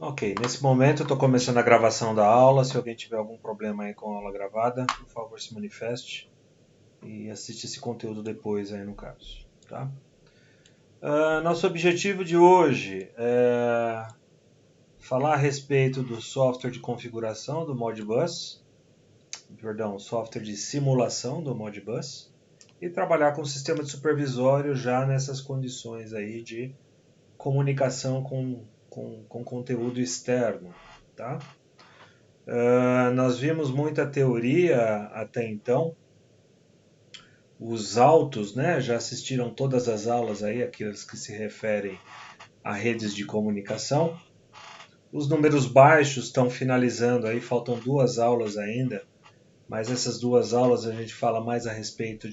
Ok, nesse momento eu estou começando a gravação da aula. Se alguém tiver algum problema aí com a aula gravada, por favor se manifeste e assiste esse conteúdo depois aí no caso, tá? Nosso objetivo de hoje é falar a respeito do software de configuração do Modbus, software de simulação do Modbus, e trabalhar com o sistema de supervisório já nessas condições aí de comunicação com conteúdo externo, tá? Nós vimos muita teoria até então. Os altos, né, já assistiram todas as aulas aí, aquelas que se referem a redes de comunicação. Os números baixos estão finalizando aí, faltam 2 aulas ainda, mas essas 2 aulas a gente fala mais a respeito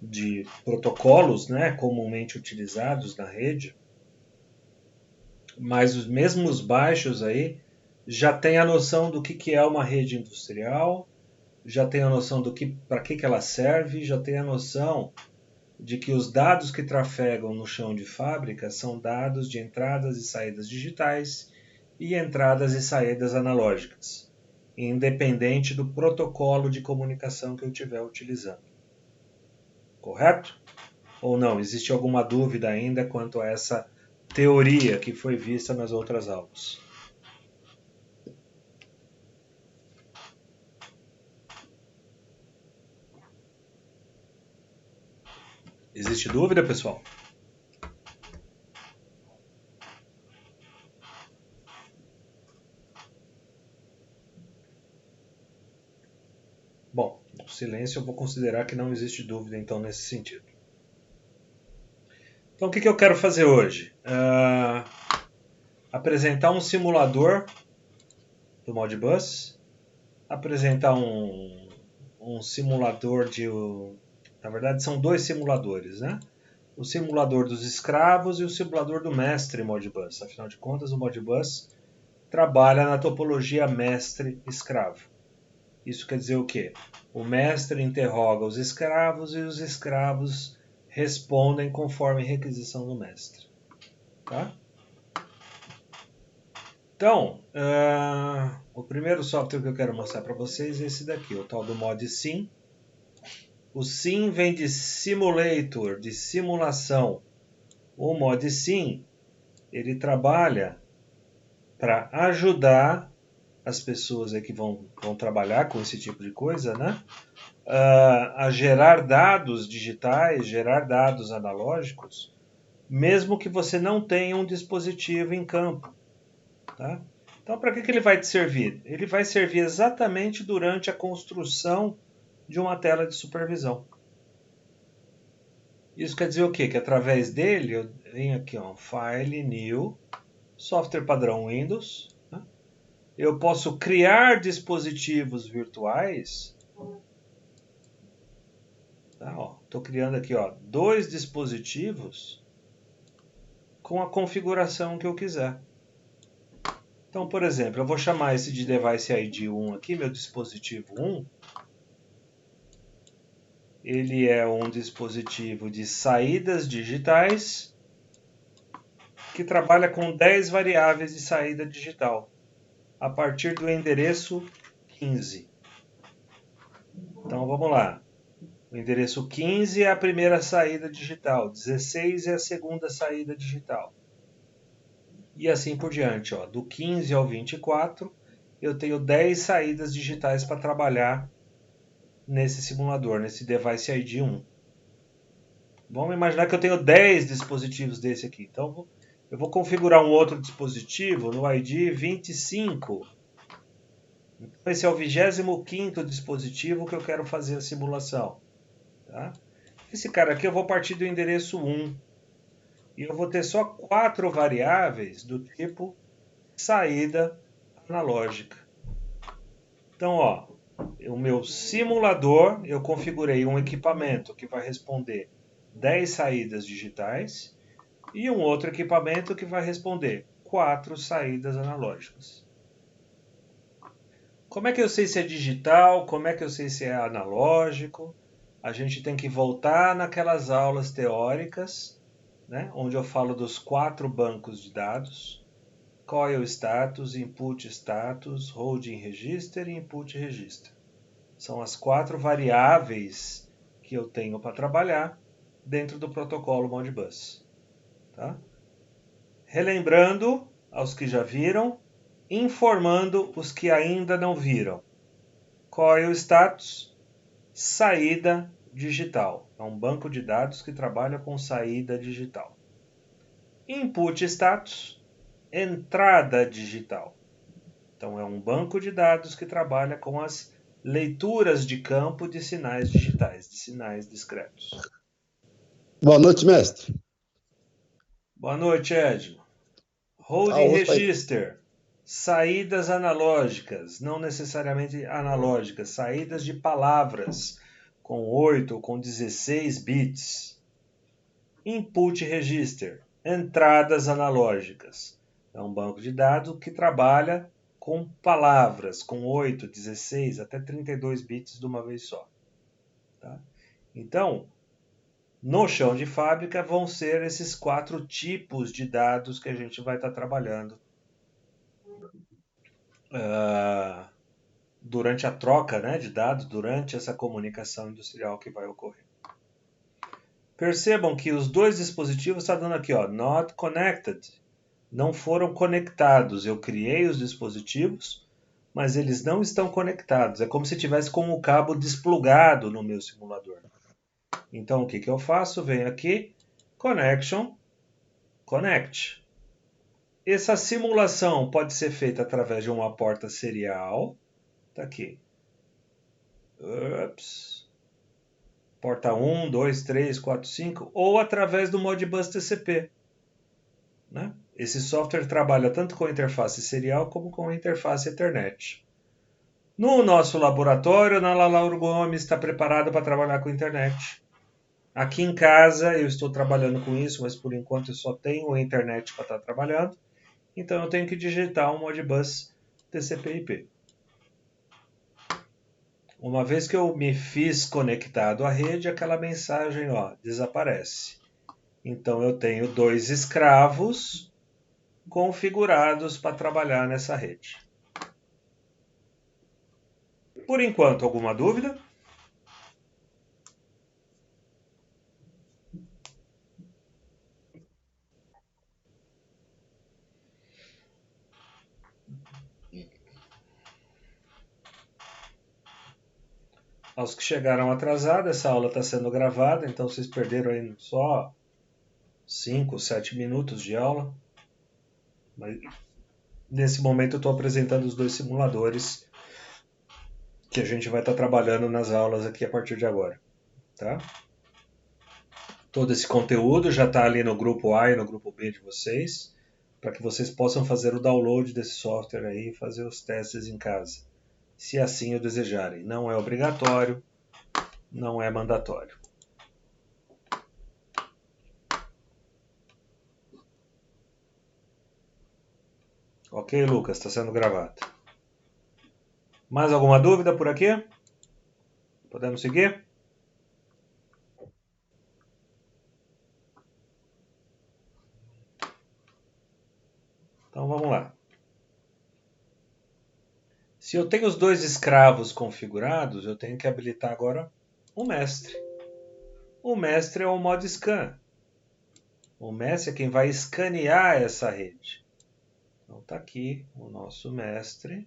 de protocolos, né, comumente utilizados na rede. Mas os mesmos baixos aí já tem a noção do que é uma rede industrial, já tem a noção do que, para que ela serve, já tem a noção de que os dados que trafegam no chão de fábrica são dados de entradas e saídas digitais e entradas e saídas analógicas, independente do protocolo de comunicação que eu estiver utilizando. Correto? Ou não? Existe alguma dúvida ainda quanto a essa teoria que foi vista nas outras aulas? Existe dúvida, pessoal? Bom, no silêncio eu vou considerar que não existe dúvida então nesse sentido. Então o que eu quero fazer hoje? Apresentar um simulador do Modbus, apresentar um simulador de... Na verdade são 2 simuladores, né? O simulador dos escravos e o simulador do mestre Modbus. Afinal de contas, o Modbus trabalha na topologia mestre-escravo. Isso quer dizer o quê? O mestre interroga os escravos e os escravos respondem conforme requisição do mestre. Tá? Então, o primeiro software que eu quero mostrar para vocês é esse daqui, o tal do ModSim. O Sim vem de Simulator, de simulação. O ModSim, ele trabalha para ajudar as pessoas que vão trabalhar com esse tipo de coisa, né? A gerar dados digitais, gerar dados analógicos, mesmo que você não tenha um dispositivo em campo. Tá? Então, para que ele vai te servir? Ele vai servir exatamente durante a construção de uma tela de supervisão. Isso quer dizer o quê? Que através dele eu venho aqui, ó, File, New, Software padrão Windows. Né? Eu posso criar dispositivos virtuais. Estou criando aqui 2 dispositivos com a configuração que eu quiser. Então, por exemplo, eu vou chamar esse de Device ID 1 aqui, meu dispositivo 1. Ele é um dispositivo de saídas digitais que trabalha com 10 variáveis de saída digital a partir do endereço 15. Então vamos lá. O endereço 15 é a primeira saída digital, 16 é a segunda saída digital. E assim por diante. Do 15 ao 24, eu tenho 10 saídas digitais para trabalhar nesse simulador, nesse Device ID 1. Vamos imaginar que eu tenho 10 dispositivos desse aqui. Então, eu vou configurar um outro dispositivo no ID 25. Então, esse é o 25º dispositivo que eu quero fazer a simulação. Tá? Esse cara aqui eu vou partir do endereço 1. E eu vou ter só 4 variáveis do tipo saída analógica. Então, o meu simulador, eu configurei um equipamento que vai responder 10 saídas digitais e um outro equipamento que vai responder 4 saídas analógicas. Como é que eu sei se é digital? Como é que eu sei se é analógico? A gente tem que voltar naquelas aulas teóricas, né, onde eu falo dos 4 bancos de dados. coil status, input status, holding register e input register. São as 4 variáveis que eu tenho para trabalhar dentro do protocolo Modbus. Tá? Relembrando aos que já viram, informando os que ainda não viram. Coil status, saída digital. É um banco de dados que trabalha com saída digital. Input status, entrada digital. Então é um banco de dados que trabalha com as leituras de campo de sinais digitais, de sinais discretos. Boa noite, mestre. Boa noite, Edmo. Holding register, saídas analógicas, não necessariamente analógicas, saídas de palavras com 8 ou com 16 bits. Input register, entradas analógicas. É um banco de dados que trabalha com palavras com 8, 16 até 32 bits de uma vez só. Tá? Então, no chão de fábrica vão ser esses 4 tipos de dados que a gente vai estar trabalhando durante a troca, né, de dados, durante essa comunicação industrial que vai ocorrer. Percebam que os 2 dispositivos estão dando aqui, ó, not connected. Não foram conectados. Eu criei os dispositivos, mas eles não estão conectados. É como se tivesse com o cabo desplugado no meu simulador. Então, o que eu faço? Venho aqui, Connection, Connect. Essa simulação pode ser feita através de uma porta serial. Está aqui. Porta 1, 2, 3, 4, 5. Ou através do Modbus TCP. Né? Esse software trabalha tanto com a interface serial como com a interface Ethernet. No nosso laboratório, a Ana Laura Gomes está preparada para trabalhar com a internet. Aqui em casa eu estou trabalhando com isso, mas por enquanto eu só tenho a internet para estar trabalhando. Então eu tenho que digitar um Modbus TCP/IP. Uma vez que eu me fiz conectado à rede, aquela mensagem desaparece. Então eu tenho 2 escravos configurados para trabalhar nessa rede. Por enquanto, alguma dúvida? Aos que chegaram atrasados, essa aula está sendo gravada, então vocês perderam aí só 5, 7 minutos de aula. Mas nesse momento eu estou apresentando os 2 simuladores que a gente vai estar trabalhando nas aulas aqui a partir de agora. Tá? Todo esse conteúdo já está ali no grupo A e no grupo B de vocês, para que vocês possam fazer o download desse software aí e fazer os testes em casa, se assim o desejarem. Não é obrigatório, não é mandatório. Ok, Lucas, está sendo gravado. Mais alguma dúvida por aqui? Podemos seguir? Então vamos lá. Se eu tenho os 2 escravos configurados, eu tenho que habilitar agora o mestre. O mestre é o ModScan. O mestre é quem vai escanear essa rede. Então está aqui o nosso mestre.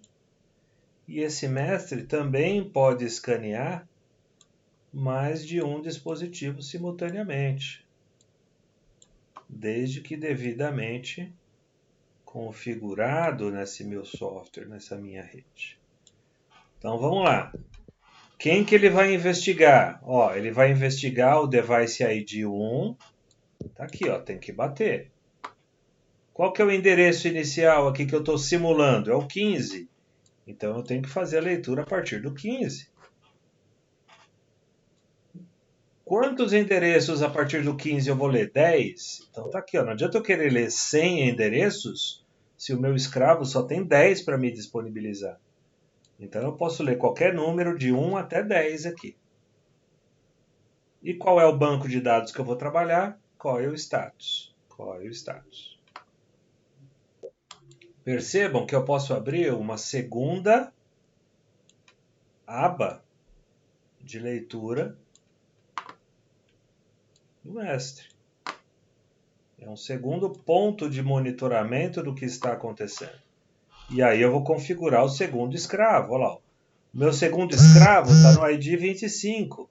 E esse mestre também pode escanear mais de um dispositivo simultaneamente, desde que devidamente configurado nesse meu software, nessa minha rede. Então vamos lá. Quem que ele vai investigar? Ele vai investigar o device ID 1. Tá aqui, tem que bater. Qual que é o endereço inicial aqui que eu estou simulando? É o 15. Então eu tenho que fazer a leitura a partir do 15. Quantos endereços a partir do 15 eu vou ler? 10? Então tá aqui, não adianta eu querer ler 100 endereços se o meu escravo só tem 10 para me disponibilizar. Então eu posso ler qualquer número de 1 até 10 aqui. E qual é o banco de dados que eu vou trabalhar? Coil status. Coil status. Percebam que eu posso abrir uma segunda aba de leitura do mestre. É um segundo ponto de monitoramento do que está acontecendo. E aí eu vou configurar o segundo escravo. Olha lá. O meu segundo escravo está no ID 25.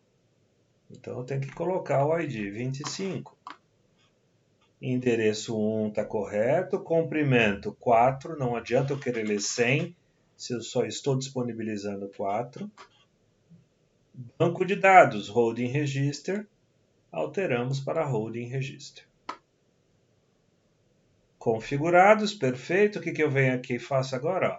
Então eu tenho que colocar o ID 25. Endereço 1 está correto. Comprimento 4. Não adianta eu querer ler 100 se eu só estou disponibilizando 4. Banco de dados, Holding Register. Alteramos para Holding Register. Configurados, perfeito. O que eu venho aqui e faço agora? Ó.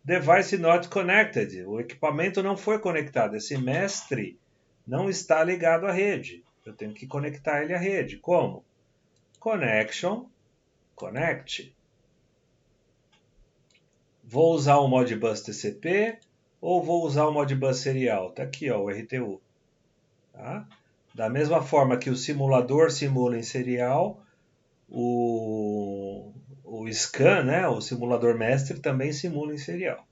Device not connected. O equipamento não foi conectado. Esse mestre não está ligado à rede. Eu tenho que conectar ele à rede. Como? Connection, connect. Vou usar o Modbus TCP ou vou usar o Modbus serial? Está aqui, ó, o RTU. Tá? Da mesma forma que o simulador simula em serial, o scan, né, o simulador mestre, também simula em serial.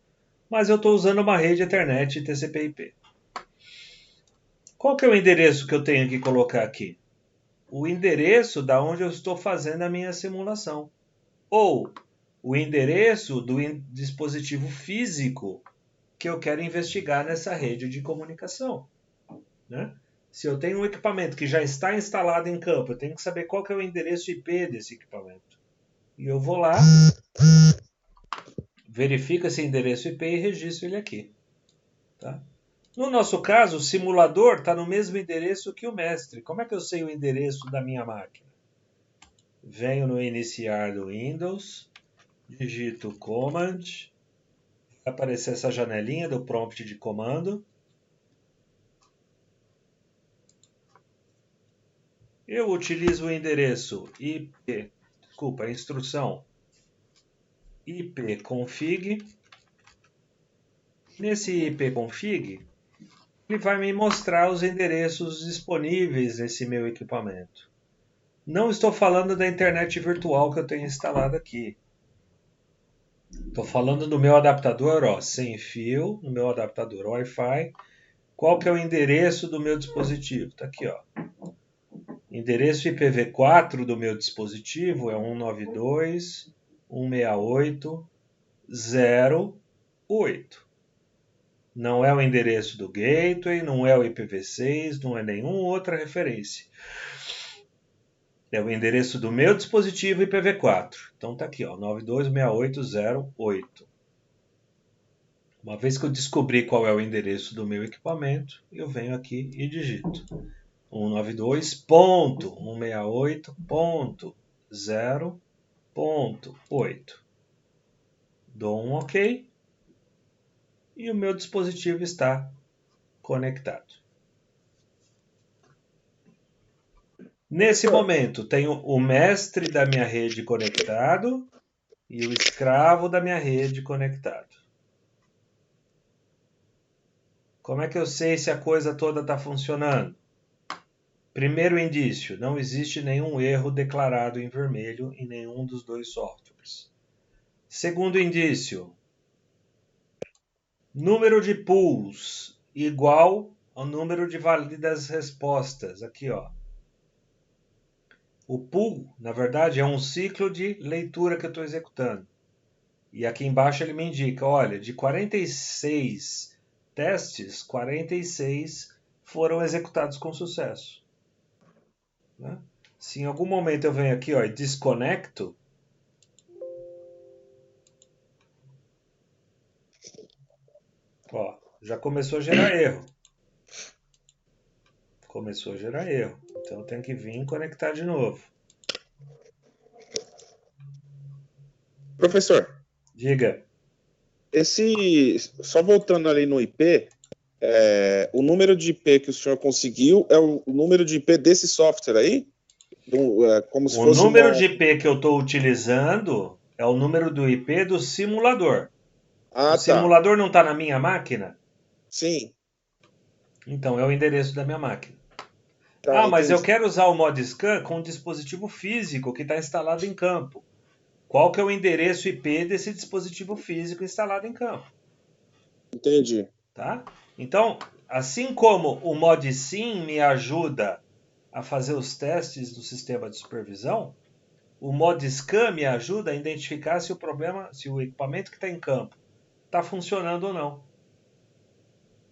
Mas eu estou usando uma rede Ethernet TCP/IP. Qual que é o endereço que eu tenho que colocar aqui? O endereço da onde eu estou fazendo a minha simulação. Ou o endereço do dispositivo físico que eu quero investigar nessa rede de comunicação. Né? Se eu tenho um equipamento que já está instalado em campo, eu tenho que saber qual que é o endereço IP desse equipamento. E eu vou lá, verifico esse endereço IP e registro ele aqui. Tá? No nosso caso, o simulador está no mesmo endereço que o mestre. Como é que eu sei o endereço da minha máquina? Venho no iniciar do Windows, digito Command, vai aparecer essa janelinha do prompt de comando. Eu utilizo o endereço a instrução ipconfig. Nesse ipconfig, ele vai me mostrar os endereços disponíveis nesse meu equipamento. Não estou falando da internet virtual que eu tenho instalado aqui. Estou falando do meu adaptador, ó, sem fio, no meu adaptador Wi-Fi. Qual que é o endereço do meu dispositivo? Está aqui, ó. Endereço IPv4 do meu dispositivo é 192.168.0.8. Não é o endereço do gateway, não é o IPv6, não é nenhuma outra referência. É o endereço do meu dispositivo IPv4. Então está aqui, ó, 92.168.0.8. Uma vez que eu descobri qual é o endereço do meu equipamento, eu venho aqui e digito 192.168.0.8. Dou um OK e o meu dispositivo está conectado. Nesse momento, tenho o mestre da minha rede conectado e o escravo da minha rede conectado. Como é que eu sei se a coisa toda está funcionando? Primeiro indício, não existe nenhum erro declarado em vermelho em nenhum dos dois softwares. Segundo indício, número de pools igual ao número de válidas respostas. Aqui, ó. O pool, na verdade, é um ciclo de leitura que eu estou executando. E aqui embaixo ele me indica, olha, de 46 testes, 46 foram executados com sucesso. Né? Se em algum momento eu venho aqui, ó, e desconecto, ó, já começou a gerar erro. Começou a gerar erro. Então eu tenho que vir e conectar de novo. Professor, Diga. só voltando ali no IP, o número de IP que o senhor conseguiu é o número de IP desse software aí? Como se O fosse número de IP que eu estou utilizando é o número do IP do simulador. O simulador não está na minha máquina? Sim. Então é o endereço da minha máquina. Tá, mas entendi. eu quero usar o ModScan com um dispositivo físico que está instalado em campo. qual que é o endereço IP desse dispositivo físico instalado em campo. Entendi. Tá? Então, assim como o ModSim me ajuda a fazer os testes do sistema de supervisão, o ModScan me ajuda a identificar se o equipamento que está em campo está funcionando ou não.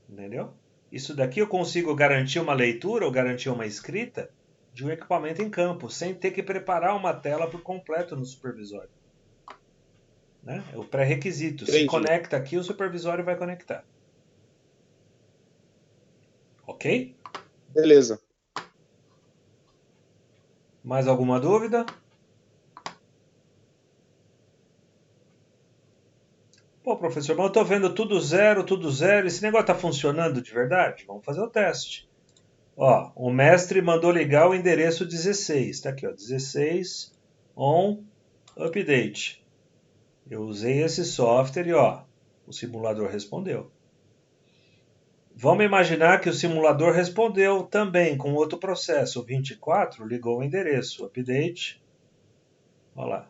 Entendeu? Isso daqui eu consigo garantir uma leitura ou garantir uma escrita de um equipamento em campo, sem ter que preparar uma tela por completo no supervisório. Né? É o pré-requisito. Se conecta aqui, o supervisório vai conectar. Ok? Beleza. Mais alguma dúvida? Pô, professor, mas eu estou vendo tudo zero. Esse negócio está funcionando de verdade? Vamos fazer o teste. Ó, o mestre mandou ligar o endereço 16. Está aqui, ó, 16 on update. Eu usei esse software e ó, o simulador respondeu. Vamos imaginar que o simulador respondeu também com outro processo. O 24 ligou o endereço, update. Olha lá.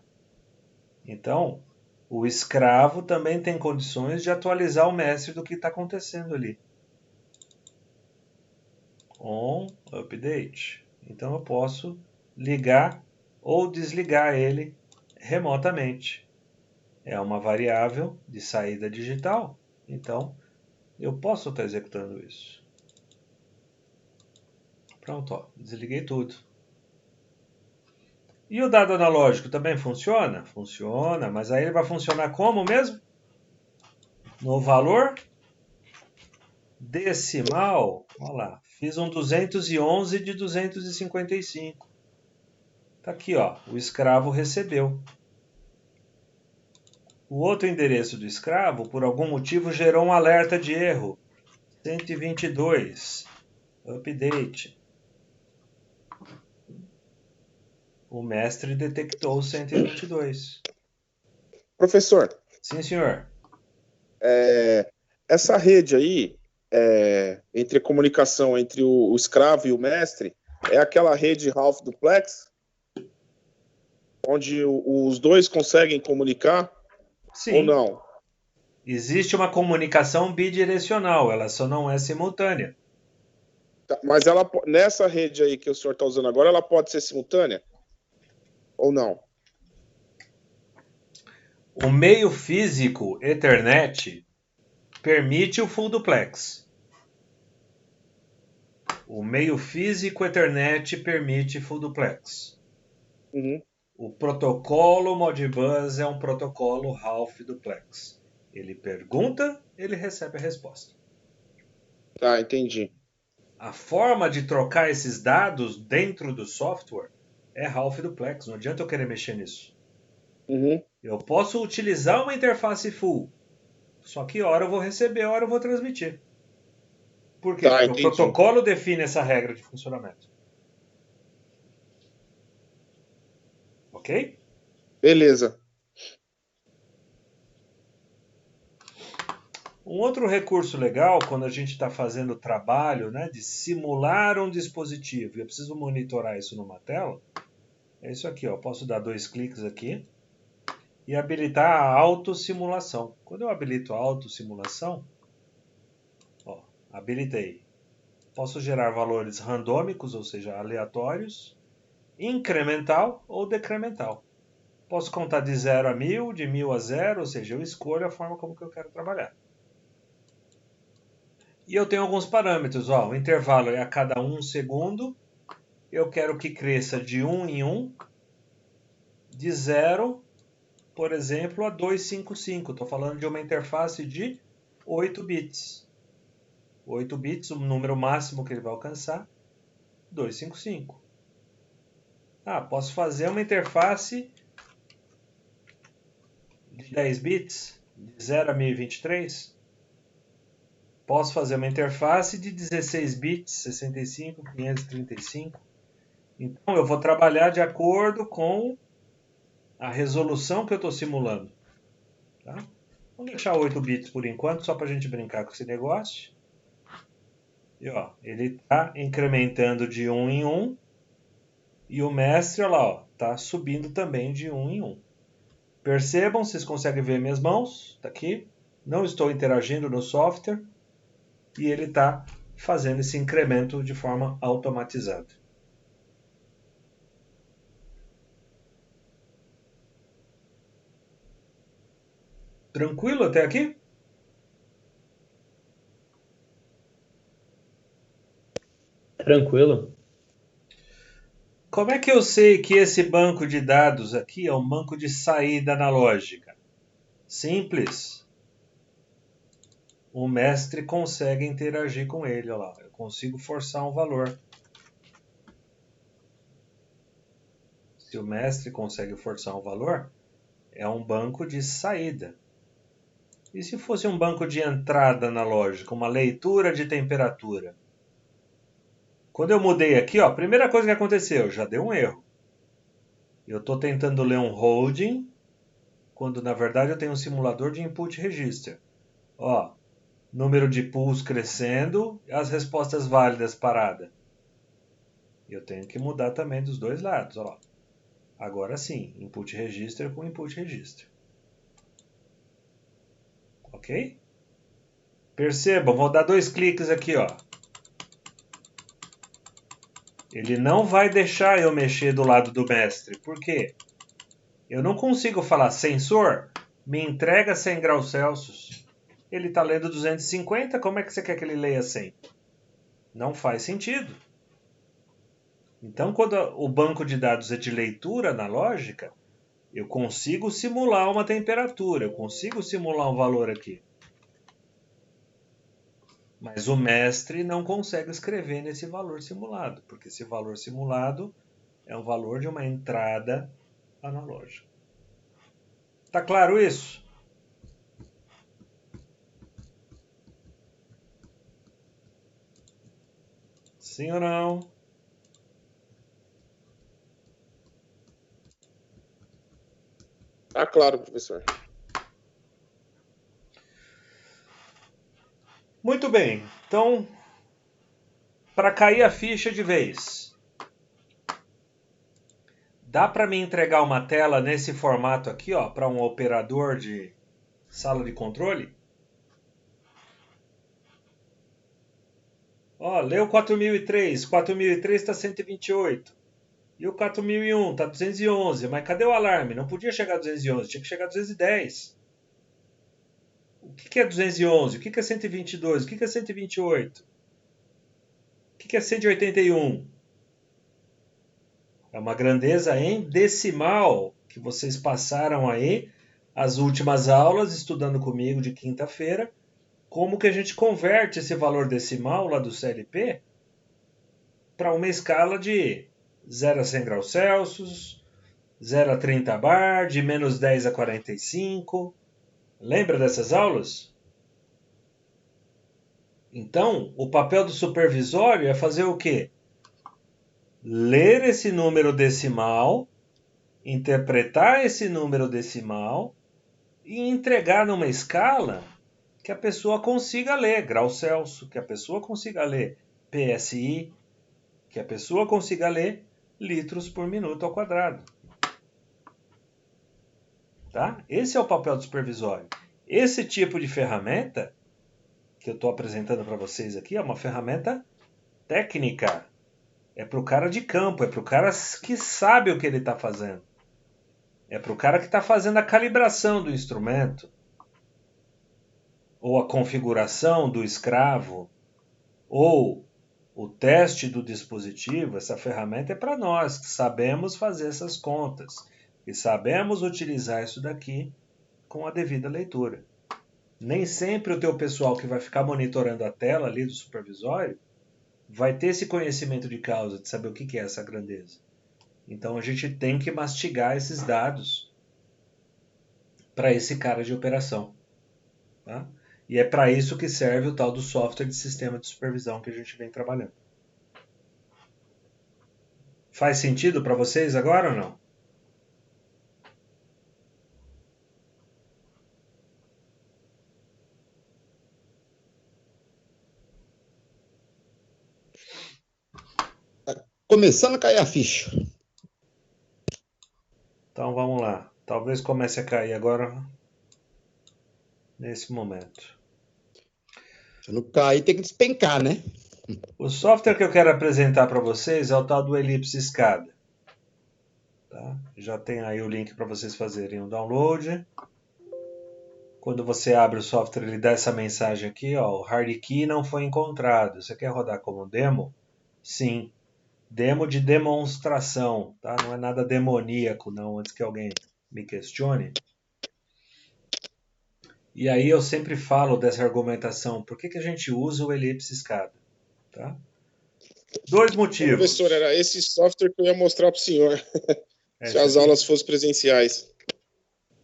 Então, o escravo também tem condições de atualizar o mestre do que está acontecendo ali. On update. Então eu posso ligar ou desligar ele remotamente. É uma variável de saída digital. Então eu posso estar executando isso. Pronto, ó, desliguei tudo. E o dado analógico também funciona? Funciona, mas aí ele vai funcionar como mesmo? No valor decimal. Olha lá, fiz um 211 de 255. Tá aqui, ó, o escravo recebeu. O outro endereço do escravo, por algum motivo, gerou um alerta de erro. 122, update. O mestre detectou 122. Professor. Sim, senhor. Essa rede aí, entre a comunicação entre o escravo e o mestre, é aquela rede half duplex? Onde os dois conseguem comunicar? Sim. Ou não? Existe uma comunicação bidirecional, ela só não é simultânea. Mas ela, nessa rede aí que o senhor está usando agora, ela pode ser simultânea? Ou não? O meio físico Ethernet permite o full duplex. O meio físico Ethernet permite full duplex. Uhum. O protocolo Modbus é um protocolo half duplex. Ele pergunta, ele recebe a resposta. Tá, entendi. A forma de trocar esses dados dentro do software é half duplex. Não adianta eu querer mexer nisso. Uhum. Eu posso utilizar uma interface full, só que hora eu vou receber, hora eu vou transmitir. Por quê? Tá, Porque entendi. o protocolo define essa regra de funcionamento. Ok? Beleza. Um outro recurso legal, quando a gente está fazendo o trabalho, né, de simular um dispositivo, e eu preciso monitorar isso numa tela, é isso aqui. Ó. Eu posso dar 2 cliques aqui e habilitar a autossimulação. Quando eu habilito a autossimulação, ó, habilitei. Posso gerar valores randômicos, ou seja, aleatórios, incremental ou decremental. Posso contar de 0 a 1000, de 1000 a 0, ou seja, eu escolho a forma como que eu quero trabalhar. E eu tenho alguns parâmetros. Ó, o intervalo é a cada 1 segundo. Eu quero que cresça de 1 em 1, de 0, por exemplo, a 255. Estou falando de uma interface de 8 bits. 8 bits, o número máximo que ele vai alcançar, 255. Ah, posso fazer uma interface de 10 bits, de 0 a 1023. Posso fazer uma interface de 16 bits, 65, 535. Então, eu vou trabalhar de acordo com a resolução que eu estou simulando. Tá? Vamos deixar 8 bits por enquanto, só para a gente brincar com esse negócio. E, ó, ele está incrementando de 1 em 1. E o mestre, olha lá, está subindo também de 1 em 1. Percebam, vocês conseguem ver minhas mãos, tá aqui. Não estou interagindo no software e ele está fazendo esse incremento de forma automatizada. Tranquilo até aqui? Tranquilo. Como é que eu sei que esse banco de dados aqui é um banco de saída analógica? Simples. O mestre consegue interagir com ele. Olha lá, eu consigo forçar um valor. Se o mestre consegue forçar um valor, é um banco de saída. E se fosse um banco de entrada analógica, uma leitura de temperatura? Quando eu mudei aqui, ó, a primeira coisa que aconteceu, já deu um erro. Eu estou tentando ler um holding, quando na verdade eu tenho um simulador de input register. Ó, número de pools crescendo, as respostas válidas parada. Eu tenho que mudar também dos dois lados, ó. Agora sim, input register com input register. Ok? Percebam, vou dar 2 cliques aqui, ó. Ele não vai deixar eu mexer do lado do mestre. Por quê? Eu não consigo falar, sensor, me entrega 100 graus Celsius. Ele está lendo 250, como é que você quer que ele leia 100? Não faz sentido. Então, quando o banco de dados é de leitura analógica, eu consigo simular uma temperatura, eu consigo simular um valor aqui. Mas o mestre não consegue escrever nesse valor simulado, porque esse valor simulado é um valor de uma entrada analógica. Tá claro isso? Sim ou não? Tá claro, professor. Muito bem. Então, para cair a ficha de vez, dá para me entregar uma tela nesse formato aqui, ó, para um operador de sala de controle? Ó, leu 4003, 4003 está 128. E o 4001 está 211, mas cadê o alarme? Não podia chegar a 211, tinha que chegar a 210. O que é 211? O que é 122? O que é 128? O que é 181? É uma grandeza em decimal que vocês passaram aí as últimas aulas estudando comigo de quinta-feira. Como que a gente converte esse valor decimal lá do CLP para uma escala de 0 a 100 graus Celsius, 0 a 30 bar, de menos 10 a 45. Lembra dessas aulas? Então, o papel do supervisório é fazer o quê? Ler esse número decimal, interpretar esse número decimal e entregar numa escala que a pessoa consiga ler graus Celsius, que a pessoa consiga ler PSI, que a pessoa consiga ler litros por minuto ao quadrado. Tá? Esse é o papel do supervisório. Esse tipo de ferramenta que eu estou apresentando para vocês aqui é uma ferramenta técnica. É para o cara de campo, é para o cara que sabe o que ele está fazendo. É para o cara que está fazendo a calibração do instrumento, ou a configuração do escravo, ou o teste do dispositivo. Essa ferramenta é para nós que sabemos fazer essas contas e sabemos utilizar isso daqui com a devida leitura. Nem sempre o teu pessoal que vai ficar monitorando a tela ali do supervisório vai ter esse conhecimento de causa, de saber o que é essa grandeza. Então a gente tem que mastigar esses dados para esse cara de operação. Tá? E é para isso que serve o tal do software de sistema de supervisão que a gente vem trabalhando. Faz sentido para vocês agora ou não? Começando a cair a ficha. Então vamos lá. Talvez comece a cair agora, nesse momento. Se não cair, tem que despencar, né? O software que eu quero apresentar para vocês é o tal do Ellipse Escada. Tá? Já tem aí o link para vocês fazerem o download. Quando você abre o software, ele dá essa mensagem aqui, ó, o hard key não foi encontrado. Você quer rodar como demo? Sim. Demo de demonstração, tá? Não é nada demoníaco, não, antes que alguém me questione. E aí eu sempre falo dessa argumentação. Por que a gente usa o Ellipse Escada? Tá? Dois motivos. Professor, era esse software que eu ia mostrar para o senhor, se as aqui. aulas fossem presenciais.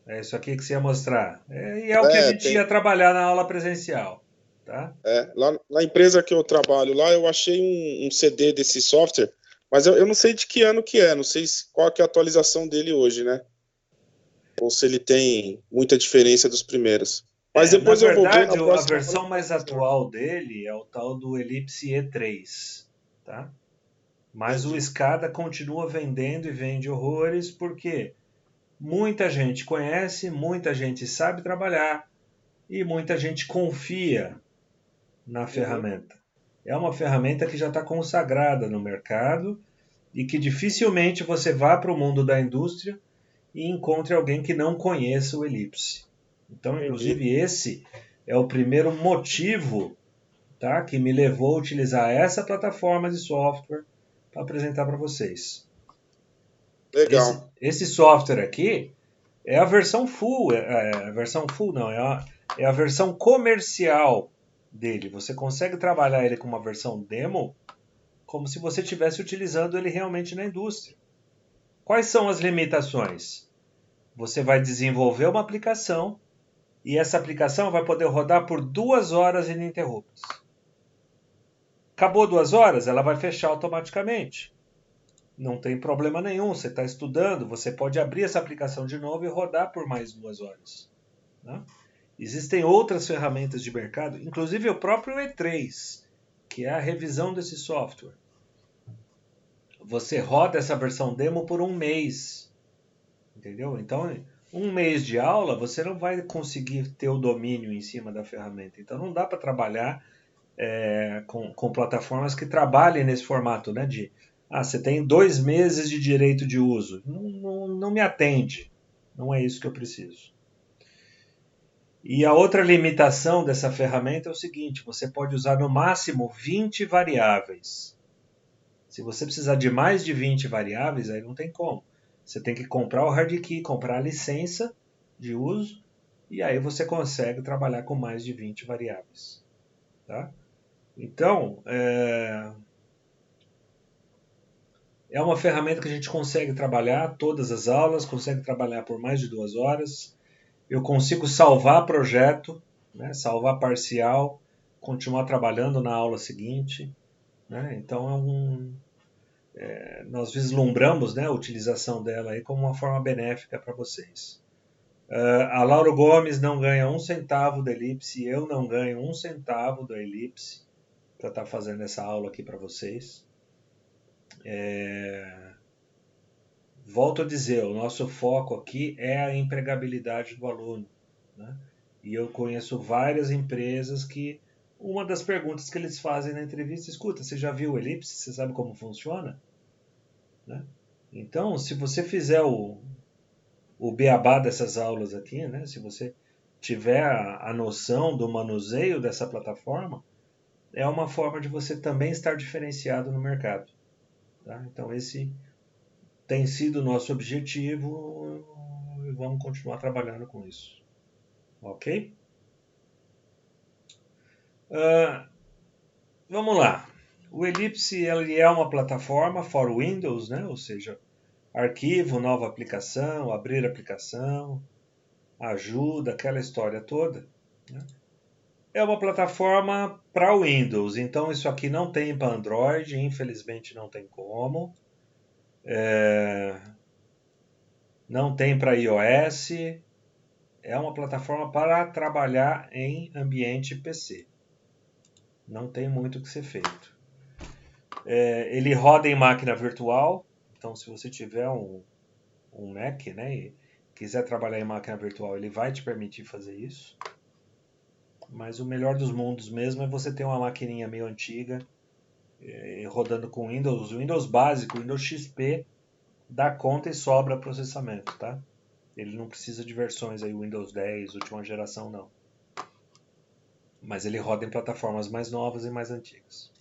É isso aqui que você ia mostrar. E é o que a gente ia trabalhar na aula presencial. Tá? Lá na empresa que eu trabalho, lá eu achei um CD desse software, mas eu não sei de que ano que é, não sei qual que é a atualização dele hoje, né? Ou se ele tem muita diferença dos primeiros. Mas depois eu vou ver na próxima. A versão mais atual dele é o tal do Ellipse E3, tá? Mas o Escada continua vendendo e vende horrores porque muita gente conhece, muita gente sabe trabalhar e muita gente confia na ferramenta. É uma ferramenta que já está consagrada no mercado e que dificilmente você vá para o mundo da indústria e encontre alguém que não conheça o Ellipse. Então, inclusive, esse é o primeiro motivo, tá, que me levou a utilizar essa plataforma de software para apresentar para vocês. Legal. Esse software aqui é a versão full, a versão full não, é a versão comercial dele. Você consegue trabalhar ele com uma versão demo como se você estivesse utilizando ele realmente na indústria. Quais são as limitações? Você vai desenvolver uma aplicação e essa aplicação vai poder rodar por 2 horas ininterruptas. Acabou 2 horas, ela vai fechar automaticamente. Não tem problema nenhum, você está estudando, você pode abrir essa aplicação de novo e rodar por mais 2 horas. Né? Existem outras ferramentas de mercado, inclusive o próprio E3, que é a revisão desse software. Você roda essa versão demo por 1 mês. Entendeu? Então, 1 mês de aula, você não vai conseguir ter o domínio em cima da ferramenta. Então, não dá para trabalhar com plataformas que trabalhem nesse formato, né? Você tem 2 meses de direito de uso. Não me atende. Não é isso que eu preciso. E a outra limitação dessa ferramenta é o seguinte: você pode usar no máximo 20 variáveis. Se você precisar de mais de 20 variáveis, aí não tem como. Você tem que comprar o hard key, comprar a licença de uso, e aí você consegue trabalhar com mais de 20 variáveis. Tá? Então, é uma ferramenta que a gente consegue trabalhar todas as aulas, consegue trabalhar por mais de 2 horas. Eu consigo salvar projeto, né, salvar parcial, continuar trabalhando na aula seguinte. Né? Então, nós vislumbramos, né, a utilização dela aí como uma forma benéfica para vocês. A Lauro Gomes não ganha 1 centavo do Ellipse, eu não ganho 1 centavo do Ellipse para estar fazendo essa aula aqui para vocês. Volto a dizer, o nosso foco aqui é a empregabilidade do aluno. Né? E eu conheço várias empresas que uma das perguntas que eles fazem na entrevista, escuta, você já viu o Ellipse? Você sabe como funciona? Né? Então, se você fizer o beabá dessas aulas aqui, né? Se você tiver a noção do manuseio dessa plataforma, é uma forma de você também estar diferenciado no mercado. Tá? Então, esse tem sido o nosso objetivo e vamos continuar trabalhando com isso. Ok? Vamos lá. O Ellipse ele é uma plataforma for Windows, né? Ou seja, arquivo, nova aplicação, abrir aplicação, ajuda, aquela história toda. Né? É uma plataforma para Windows, então isso aqui não tem para Android, infelizmente não tem como. Não tem para iOS. É uma plataforma para trabalhar em ambiente PC. Não tem muito o que ser feito. Ele roda em máquina virtual, então se você tiver um Mac, né, e quiser trabalhar em máquina virtual, ele vai te permitir fazer isso. Mas o melhor dos mundos mesmo é você ter uma maquininha meio antiga, rodando com Windows. O Windows básico, o Windows XP, dá conta e sobra processamento, tá? Ele não precisa de versões aí, Windows 10, última geração, não. Mas ele roda em plataformas mais novas e mais antigas.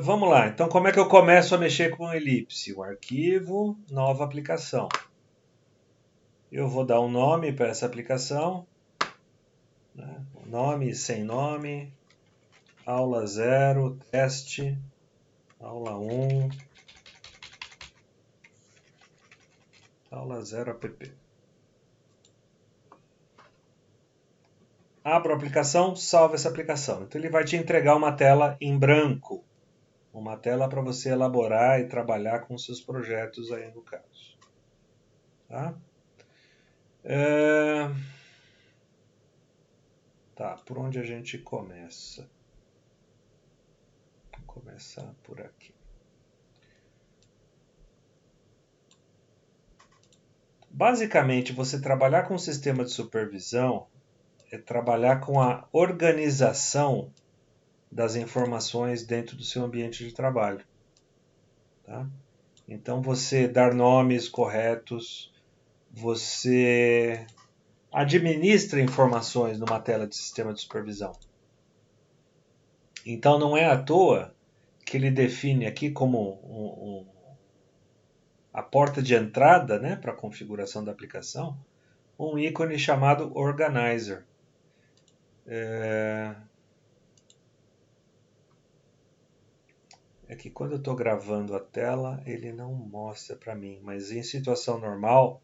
Vamos lá, então como é que eu começo a mexer com Ellipse? Um arquivo, nova aplicação. Eu vou dar um nome para essa aplicação, né? Nome sem nome, aula 0, teste, aula 1, aula 0 app. Abro a aplicação, salvo essa aplicação. Então ele vai te entregar uma tela em branco. Uma tela para você elaborar e trabalhar com seus projetos aí no caso. Tá? Tá, por onde a gente começa? Vou começar por aqui. Basicamente, você trabalhar com um sistema de supervisão é trabalhar com a organização das informações dentro do seu ambiente de trabalho. Tá? Então, você dar nomes corretos, você administra informações numa tela de sistema de supervisão. Então, não é à toa que ele define aqui como a porta de entrada, né, para a configuração da aplicação, um ícone chamado Organizer. É que quando eu estou gravando a tela, ele não mostra para mim, mas em situação normal,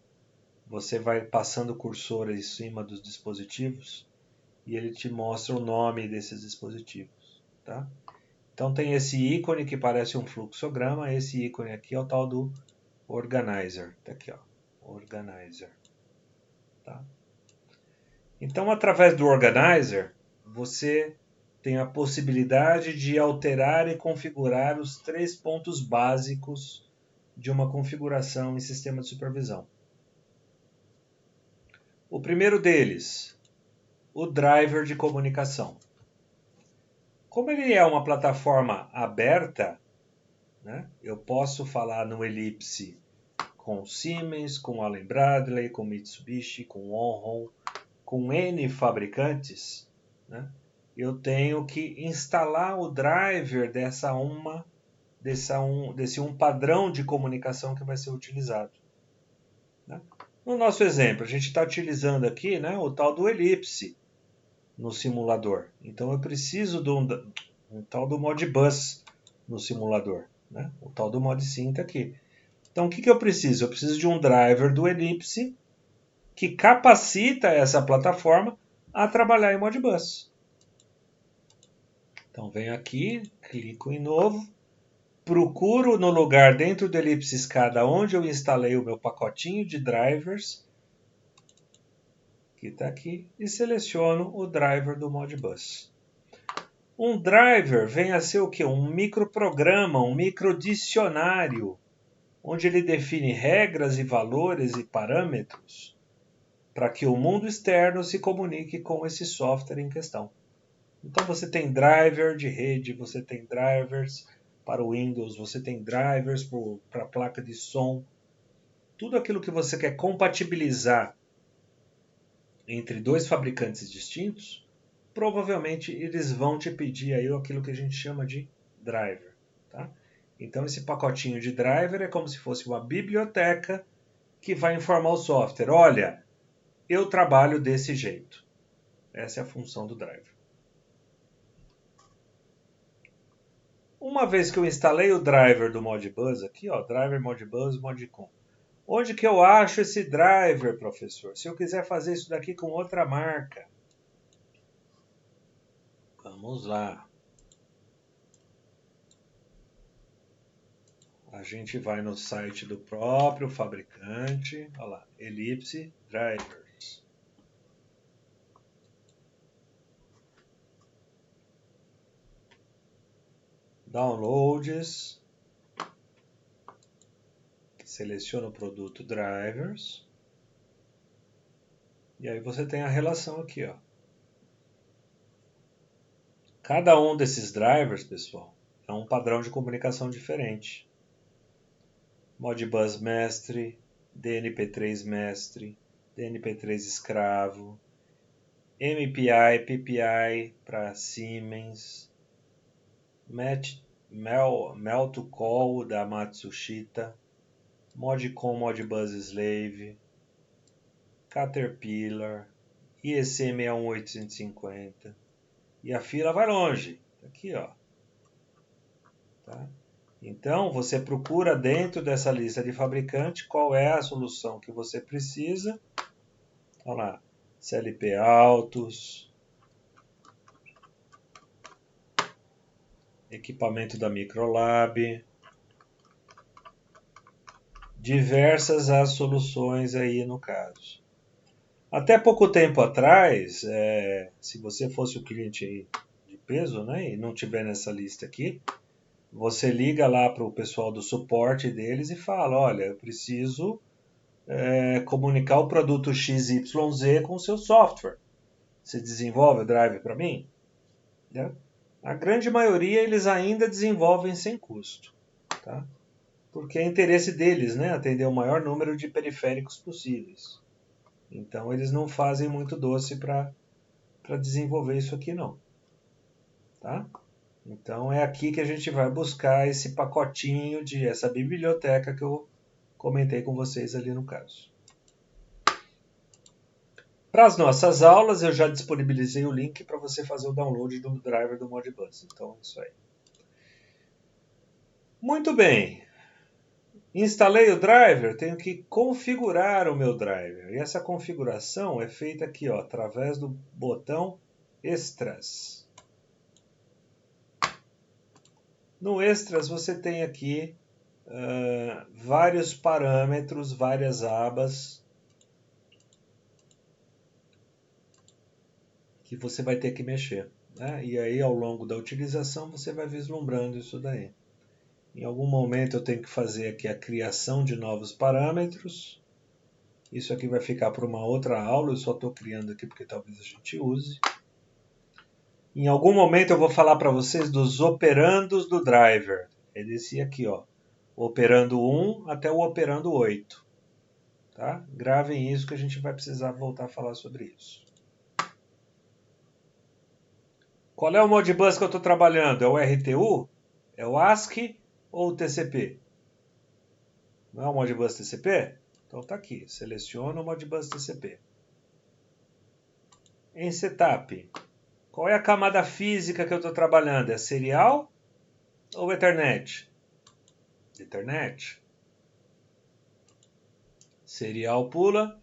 você vai passando o cursor em cima dos dispositivos e ele te mostra o nome desses dispositivos. Tá? Então tem esse ícone que parece um fluxograma, esse ícone aqui é o tal do Organizer. Tá aqui, ó, Organizer. Tá? Então, através do Organizer, você tem a possibilidade de alterar e configurar os 3 pontos básicos de uma configuração em sistema de supervisão. O primeiro deles, o driver de comunicação. Como ele é uma plataforma aberta, né, eu posso falar no Ellipse com Siemens, com Allen Bradley, com Mitsubishi, com Onron, com N fabricantes, né, eu tenho que instalar o driver desse um padrão de comunicação que vai ser utilizado. Né? No nosso exemplo, a gente está utilizando aqui, né, o tal do Ellipse no simulador. Então eu preciso de um tal do Modbus no simulador. Né? O tal do ModSynth aqui. Então o que eu preciso? Eu preciso de um driver do Ellipse que capacita essa plataforma a trabalhar em Modbus. Então venho aqui, clico em novo, procuro no lugar dentro do Ellipse SCADA onde eu instalei o meu pacotinho de drivers, que está aqui, e seleciono o driver do Modbus. Um driver vem a ser o quê? Um microprograma, um microdicionário, onde ele define regras e valores e parâmetros para que o mundo externo se comunique com esse software em questão. Então você tem driver de rede, você tem drivers para o Windows, você tem drivers para a placa de som. Tudo aquilo que você quer compatibilizar entre 2 fabricantes distintos, provavelmente eles vão te pedir aí aquilo que a gente chama de driver. Tá? Então esse pacotinho de driver é como se fosse uma biblioteca que vai informar o software. Olha, eu trabalho desse jeito. Essa é a função do driver. Uma vez que eu instalei o driver do Modbus aqui, ó, driver Modbus, Modcom. Onde que eu acho esse driver, professor? Se eu quiser fazer isso daqui com outra marca. Vamos lá. A gente vai no site do próprio fabricante. Olha lá, Ellipse Drivers. Downloads. Seleciona o produto drivers. E aí você tem a relação aqui, ó. Cada um desses drivers, pessoal, é um padrão de comunicação diferente. Modbus mestre, DNP3 mestre, DNP3 escravo, MPI, PPI para Siemens, Mel to Call da Matsushita, Modcom Modbus Slave, Caterpillar, IEC 61850. E a fila vai longe. Aqui, ó. Tá? Então, você procura dentro dessa lista de fabricante qual é a solução que você precisa. Olha lá. CLP Autos. Equipamento da Microlab. Diversas as soluções aí no caso. Até pouco tempo atrás, se você fosse o cliente aí de peso, né, e não tiver nessa lista aqui, você liga lá para o pessoal do suporte deles e fala, olha, eu preciso comunicar o produto XYZ com o seu software. Você desenvolve o drive para mim? Né? A grande maioria eles ainda desenvolvem sem custo, tá? Porque é interesse deles, né, atender o maior número de periféricos possíveis. Então eles não fazem muito doce para desenvolver isso aqui não. Tá? Então é aqui que a gente vai buscar esse pacotinho de essa biblioteca que eu comentei com vocês ali no caso. Para as nossas aulas eu já disponibilizei o link para você fazer o download do driver do Modbus. Então é isso aí. Muito bem. Instalei o driver, tenho que configurar o meu driver. E essa configuração é feita aqui, ó, através do botão Extras. No Extras você tem aqui vários parâmetros, várias abas que você vai ter que mexer. Né? E aí ao longo da utilização você vai vislumbrando isso daí. Em algum momento eu tenho que fazer aqui a criação de novos parâmetros. Isso aqui vai ficar para uma outra aula, eu só estou criando aqui porque talvez a gente use. Em algum momento eu vou falar para vocês dos operandos do driver. É desse aqui, ó. O operando 1 até o operando 8. Tá? Gravem isso que a gente vai precisar voltar a falar sobre isso. Qual é o Modbus que eu estou trabalhando? É o RTU? É o ASCII ou o TCP? Não é o Modbus TCP? Então está aqui. Seleciona o Modbus TCP. Em Setup, qual é a camada física que eu estou trabalhando? É serial ou Ethernet? Ethernet. Serial pula,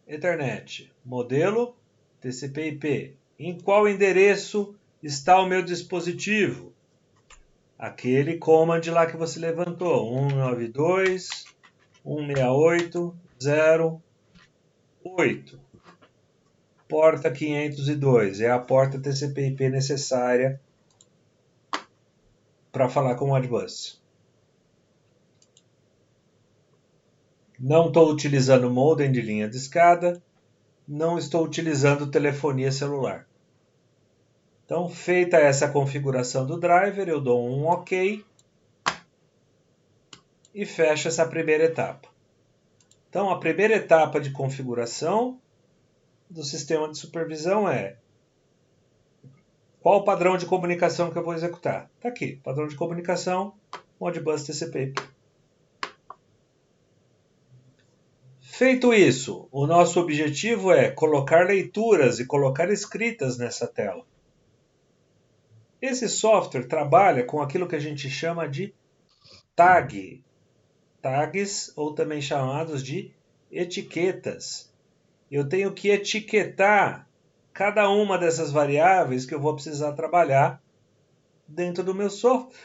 Ethernet. Modelo, TCP/IP. Em qual endereço está o meu dispositivo? Aquele command lá que você levantou. 192.168.0.8. Porta 502. É a porta TCP/IP necessária para falar com o Modbus. Não estou utilizando modem de linha de escada. Não estou utilizando telefonia celular. Então, feita essa configuração do driver, eu dou um OK e fecho essa primeira etapa. Então, a primeira etapa de configuração do sistema de supervisão é qual o padrão de comunicação que eu vou executar? Está aqui, padrão de comunicação, Modbus TCP. Feito isso, o nosso objetivo é colocar leituras e colocar escritas nessa tela. Esse software trabalha com aquilo que a gente chama de tags, ou também chamados de etiquetas. Eu tenho que etiquetar cada uma dessas variáveis que eu vou precisar trabalhar dentro do meu software.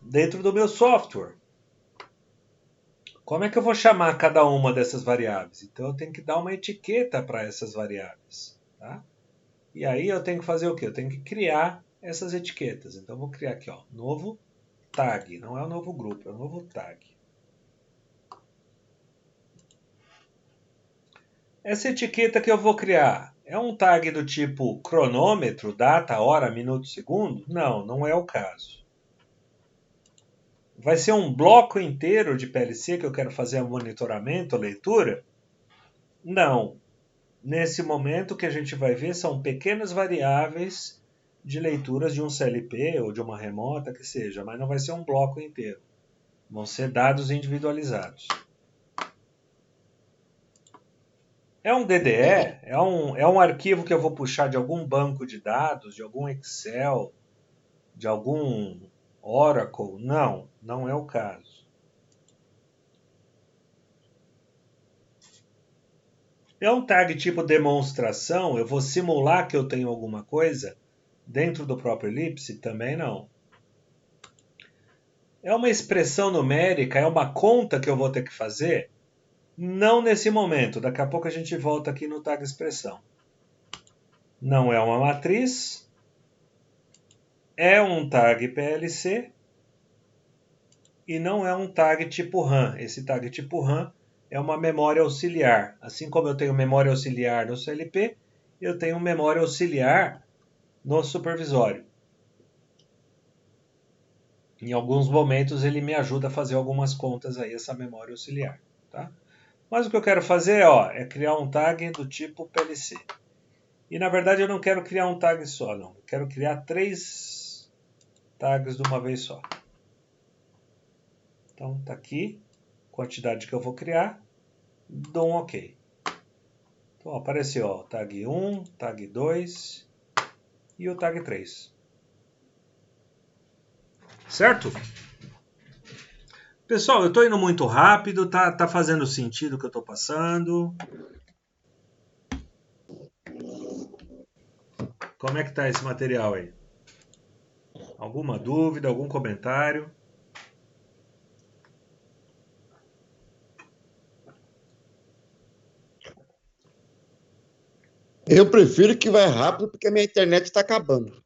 Dentro do meu software. Como é que eu vou chamar cada uma dessas variáveis? Então eu tenho que dar uma etiqueta para essas variáveis. Tá? E aí eu tenho que fazer o quê? Eu tenho que criar essas etiquetas. Então eu vou criar aqui, ó, novo tag, não é um novo grupo, é um novo tag. Essa etiqueta que eu vou criar é um tag do tipo cronômetro, data, hora, minuto, segundo? Não, não é o caso. Vai ser um bloco inteiro de PLC que eu quero fazer um monitoramento, leitura? Não. Nesse momento o que a gente vai ver são pequenas variáveis de leituras de um CLP ou de uma remota, que seja, mas não vai ser um bloco inteiro. Vão ser dados individualizados. É um DDE? É um arquivo que eu vou puxar de algum banco de dados, de algum Excel, de algum Oracle? Não, não é o caso. É um tag tipo demonstração? Eu vou simular que eu tenho alguma coisa dentro do próprio Ellipse? Também não. É uma expressão numérica? É uma conta que eu vou ter que fazer? Não nesse momento. Daqui a pouco a gente volta aqui no tag expressão. Não é uma matriz. É um tag PLC. E não é um tag tipo RAM. Esse tag tipo RAM é uma memória auxiliar. Assim como eu tenho memória auxiliar no CLP, eu tenho memória auxiliar no supervisório. Em alguns momentos ele me ajuda a fazer algumas contas aí, essa memória auxiliar. Tá? Mas o que eu quero fazer é criar um tag do tipo PLC. E na verdade eu não quero criar um tag só, não. Eu quero criar 3 tags de uma vez só. Então está aqui, quantidade que eu vou criar, dou um OK. Então apareceu ó, tag 1, tag 2 e o tag 3. Certo? Pessoal, eu estou indo muito rápido, tá fazendo sentido o que eu estou passando? Como é que está esse material aí? Alguma dúvida, algum comentário? Eu prefiro que vai rápido porque a minha internet está acabando.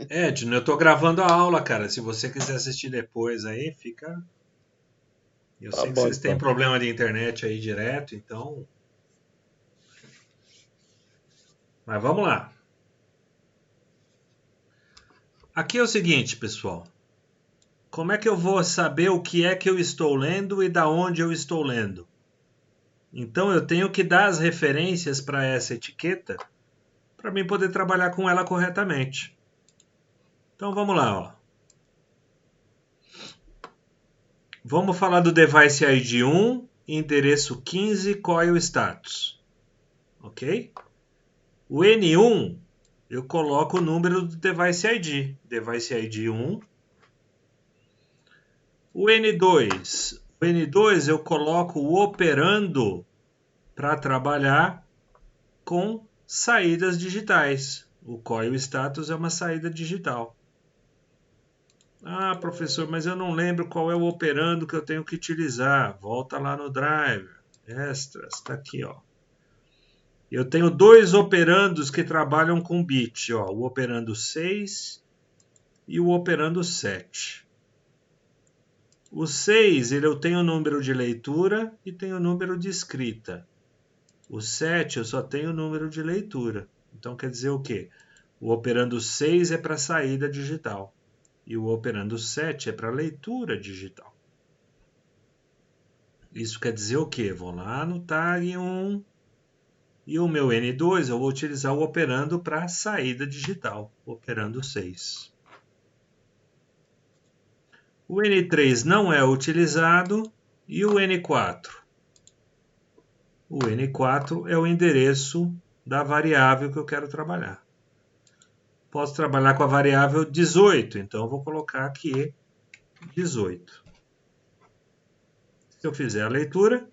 Edno, eu tô gravando a aula, cara. Se você quiser assistir depois aí, fica. Eu Tá sei que bom, vocês têm então. problema de internet aí direto, então. Mas vamos lá. Aqui é o seguinte, pessoal. Como é que eu vou saber o que é que eu estou lendo e da onde eu estou lendo? Então eu tenho que dar as referências para essa etiqueta para mim poder trabalhar com ela corretamente. Então vamos lá, ó. Vamos falar do device ID 1, endereço 15, coil status. Ok? O N1, eu coloco o número do device ID. Device ID 1. O N2 eu coloco o operando para trabalhar com saídas digitais. O coil status é uma saída digital. Ah, professor, mas eu não lembro qual é o operando que eu tenho que utilizar. Volta lá no driver. Extras, está aqui, ó. Eu tenho 2 operandos que trabalham com bit, ó, o operando 6 e o operando 7. O 6, eu tenho o número de leitura e tenho o número de escrita. O 7 eu só tenho o número de leitura. Então quer dizer o quê? O operando 6 é para saída digital e o operando 7 é para leitura digital. Isso quer dizer o quê? Vou lá no tag 1 e o meu N2 eu vou utilizar o operando para saída digital, operando 6. O N3 não é utilizado e o N4? O N4 é o endereço da variável que eu quero trabalhar. Posso trabalhar com a variável 18, então eu vou colocar aqui 18. Se eu fizer a leitura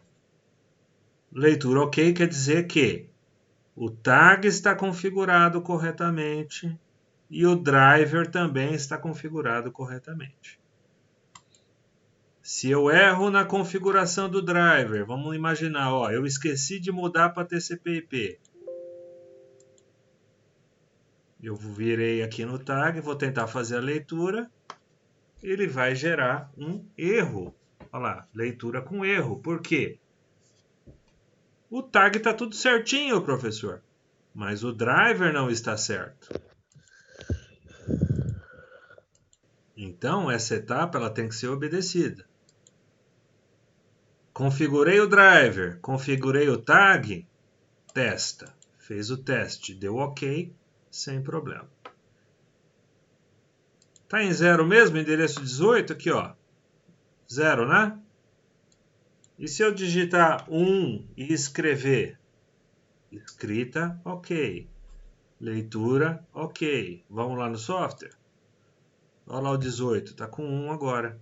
OK quer dizer que o tag está configurado corretamente e o driver também está configurado corretamente. Se eu erro na configuração do driver, vamos imaginar, ó, eu esqueci de mudar para TCP/IP. Eu virei aqui no tag, vou tentar fazer a leitura. Ele vai gerar um erro. Olha lá, leitura com erro. Por quê? O tag está tudo certinho, professor, mas o driver não está certo. Então, essa etapa ela tem que ser obedecida. Configurei o driver, configurei o tag, testa. Fez o teste, deu OK, sem problema. Está em 0 mesmo, endereço 18, aqui ó, 0, né? E se eu digitar 1 e escrever? Escrita, OK. Leitura, OK. Vamos lá no software? Olha lá o 18, está com 1 agora.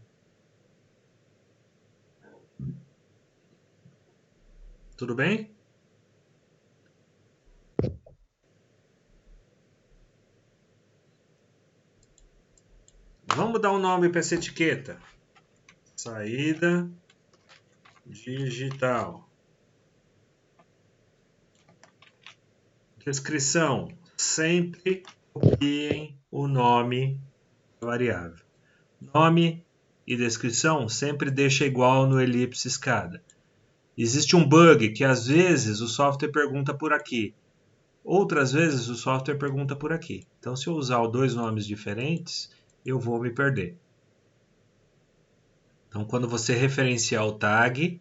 Tudo bem? Vamos dar um nome para essa etiqueta. Saída digital. Descrição. Sempre copiem o nome da variável. Nome e descrição sempre deixa igual no elipse escada. Existe um bug que às vezes o software pergunta por aqui. Outras vezes o software pergunta por aqui. Então, se eu usar dois nomes diferentes, eu vou me perder. Então, quando você referenciar o tag,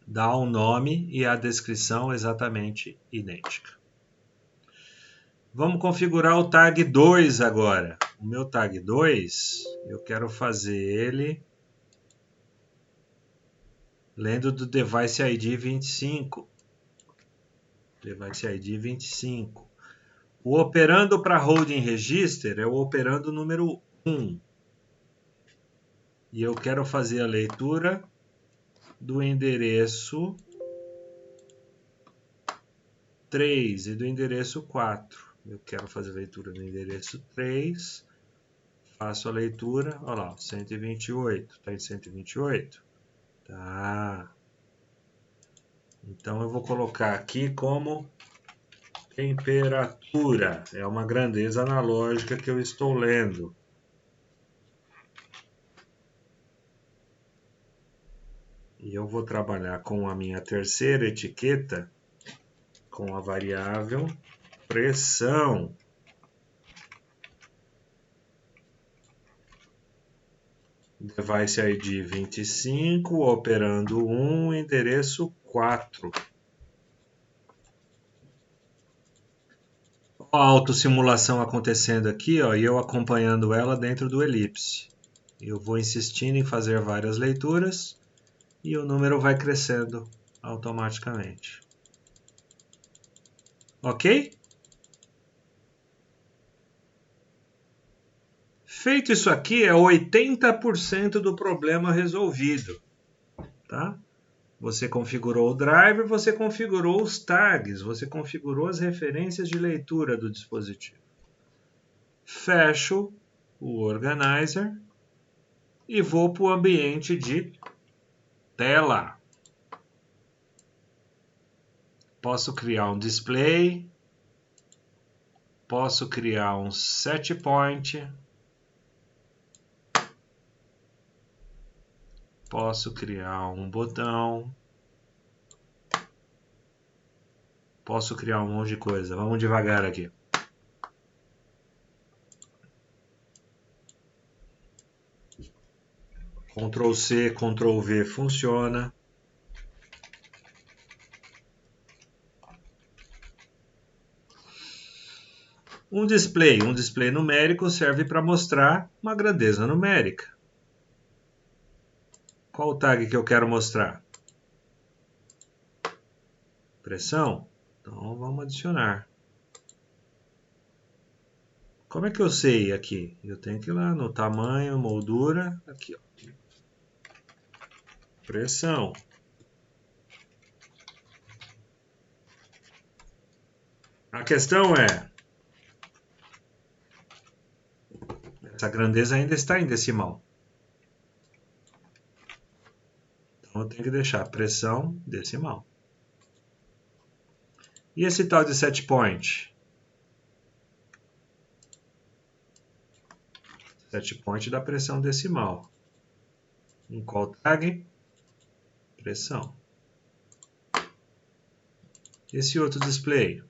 dá o nome e a descrição exatamente idêntica. Vamos configurar o tag 2 agora. O meu tag 2, eu quero fazer ele lendo do Device ID 25. Device ID 25. O operando para Holding Register é o operando número 1. E eu quero fazer a leitura do endereço 3 e do endereço 4. Eu quero fazer a leitura do endereço 3. Faço a leitura. Olha lá, 128. Está em 128? Tá. Então eu vou colocar aqui como temperatura. É uma grandeza analógica que eu estou lendo. E eu vou trabalhar com a minha terceira etiqueta, com a variável pressão. Device ID 25, operando 1, endereço 4. A autossimulação acontecendo aqui, ó, e eu acompanhando ela dentro do elipse. Eu vou insistindo em fazer várias leituras e o número vai crescendo automaticamente. Ok? Feito isso aqui, é 80% do problema resolvido. Tá? Você configurou o driver, você configurou os tags, você configurou as referências de leitura do dispositivo. Fecho o organizer e vou para o ambiente de tela. Posso criar um display, posso criar um set point, posso criar um botão, posso criar um monte de coisa. Vamos devagar aqui. Ctrl C, Ctrl V funciona. Um display numérico serve para mostrar uma grandeza numérica. Qual o tag que eu quero mostrar? Pressão? Então vamos adicionar. Como é que eu sei aqui? Eu tenho que ir lá no tamanho, moldura, aqui ó. Pressão. A questão é, essa grandeza ainda está em decimal. Então eu tenho que deixar pressão decimal. E esse tal de set point? set point da pressão decimal. Um call tag, pressão. Esse outro display,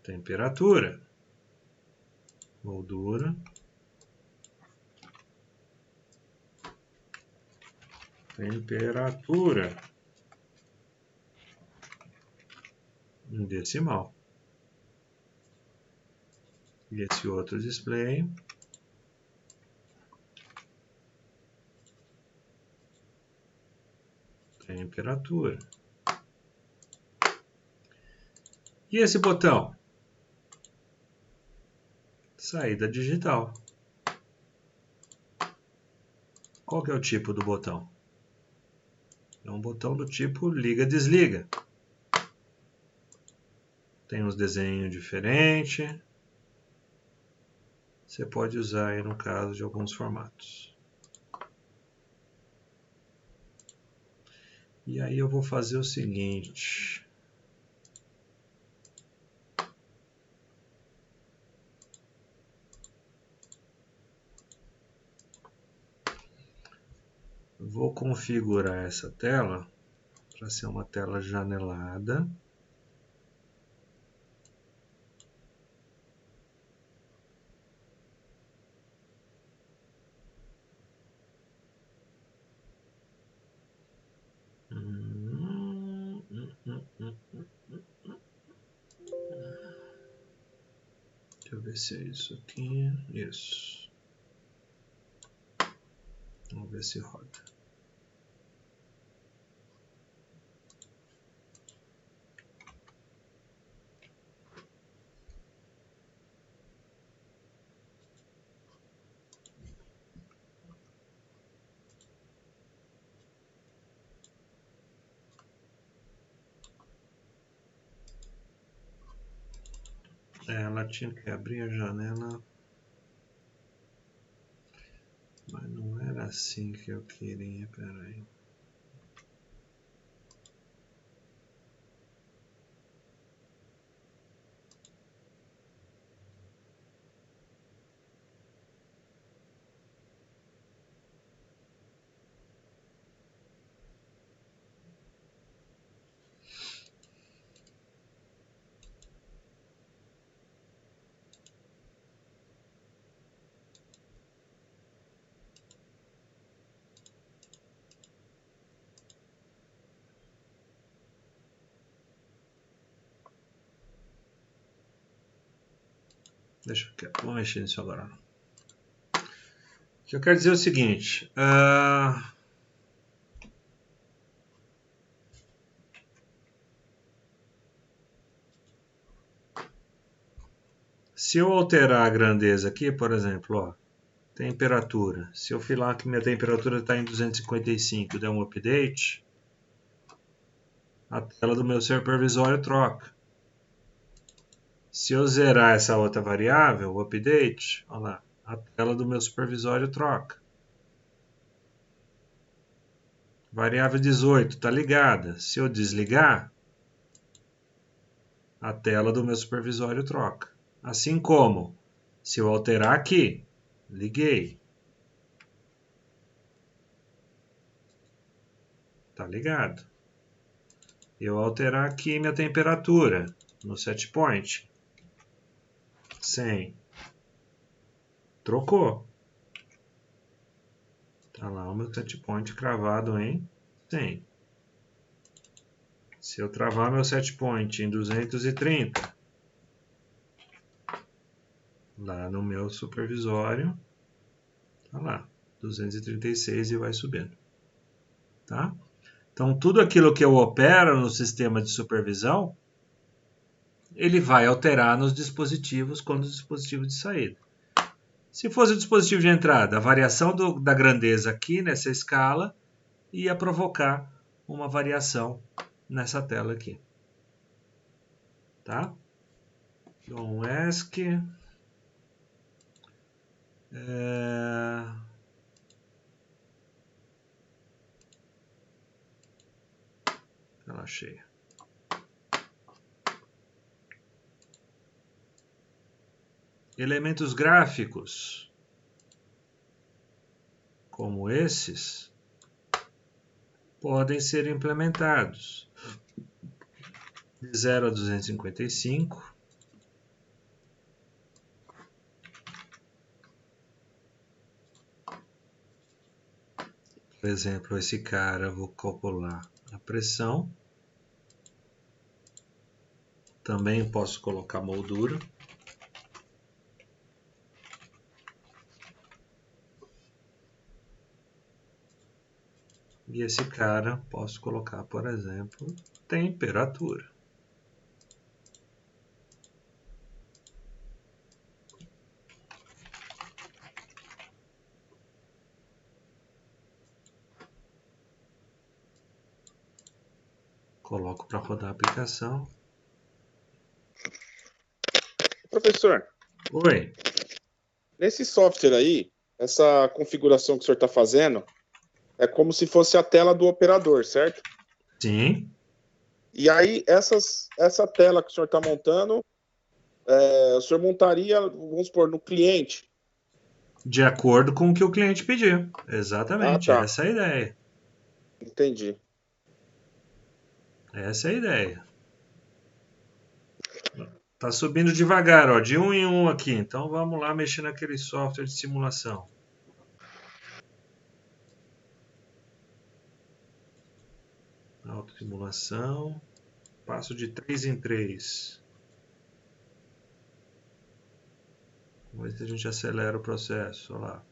temperatura, moldura, temperatura, em decimal. E esse outro display, temperatura. E esse botão? Saída digital. Qual que é o tipo do botão? É um botão do tipo liga-desliga. Tem uns desenhos diferentes. Você pode usar aí no caso de alguns formatos. E aí eu vou fazer o seguinte. Vou configurar essa tela para ser uma tela janelada. Deixa eu ver se é isso aqui. Isso. Vamos ver se roda. Ela tinha que abrir a janela, mas não era assim que eu queria. Peraí. Deixa eu vou mexer nisso agora. O que eu quero dizer é o seguinte. Se eu alterar a grandeza aqui, por exemplo, ó, temperatura. Se eu falar que minha temperatura está em 255 e der um update, a tela do meu supervisório troca. Se eu zerar essa outra variável, o update, olha lá, a tela do meu supervisório troca. Variável 18 está ligada. Se eu desligar, a tela do meu supervisório troca. Assim como, se eu alterar aqui, liguei. Tá ligado? Eu alterar aqui minha temperatura no set point. 100. Trocou. Tá lá o meu set point cravado em 100. Se eu travar meu set point em 230, lá no meu supervisório, tá lá, 236 e vai subindo. Tá? Então, tudo aquilo que eu opero no sistema de supervisão, ele vai alterar nos dispositivos quando o dispositivo de saída. Se fosse o dispositivo de entrada, a variação da grandeza aqui nessa escala ia provocar uma variação nessa tela aqui. Tá? Então, ESC. Tela cheia. elementos gráficos, como esses, podem ser implementados de 0 a 255. Por exemplo, esse cara, vou calcular a pressão. Também posso colocar moldura. E esse cara, posso colocar, por exemplo, temperatura. Coloco para rodar a aplicação. Professor, Oi. nesse software aí, essa configuração que o senhor está fazendo é como se fosse a tela do operador, certo? Sim. E aí, essa tela que o senhor está montando, o senhor montaria, vamos supor, no cliente. De acordo com o que o cliente pedir. Exatamente, Ah, tá. essa é a ideia. Entendi. Essa é a ideia. Tá subindo devagar, ó, de um em um aqui. Então vamos lá mexer naquele software de simulação. Autosimulação. Passo de 3 em 3. Vamos ver se a gente acelera o processo. Olha lá.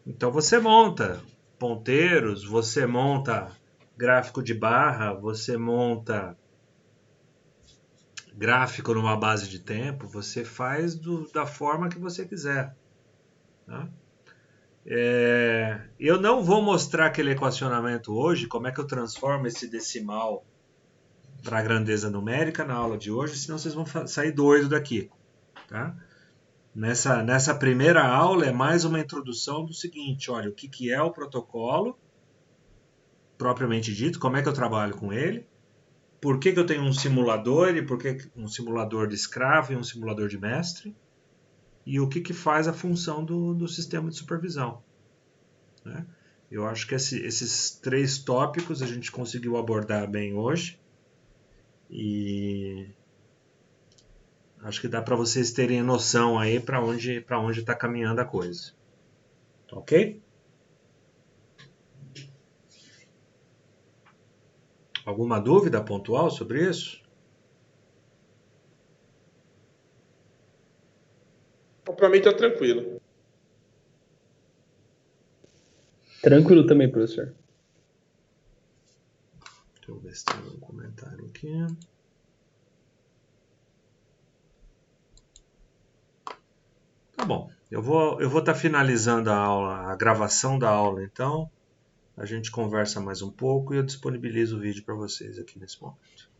Então você monta ponteiros, você monta gráfico de barra, você monta gráfico numa base de tempo, você faz da forma que você quiser. Tá? Eu não vou mostrar aquele equacionamento hoje, como é que eu transformo esse decimal para a grandeza numérica na aula de hoje, senão vocês vão sair doido daqui. Tá? Nessa primeira aula é mais uma introdução do seguinte, olha, o que é o protocolo, propriamente dito, como é que eu trabalho com ele, por que eu tenho um simulador e por que um simulador de escravo e um simulador de mestre, e o que faz a função do sistema de supervisão. Né? Eu acho que esses 3 tópicos a gente conseguiu abordar bem hoje, e acho que dá para vocês terem noção aí para onde está caminhando a coisa. Ok? Alguma dúvida pontual sobre isso? Para mim tá tranquilo. Tranquilo também, professor. Deixa eu ver se tem algum comentário aqui. Tá bom. Eu vou estar finalizando a aula, a gravação da aula, então. A gente conversa mais um pouco e eu disponibilizo o vídeo para vocês aqui nesse momento.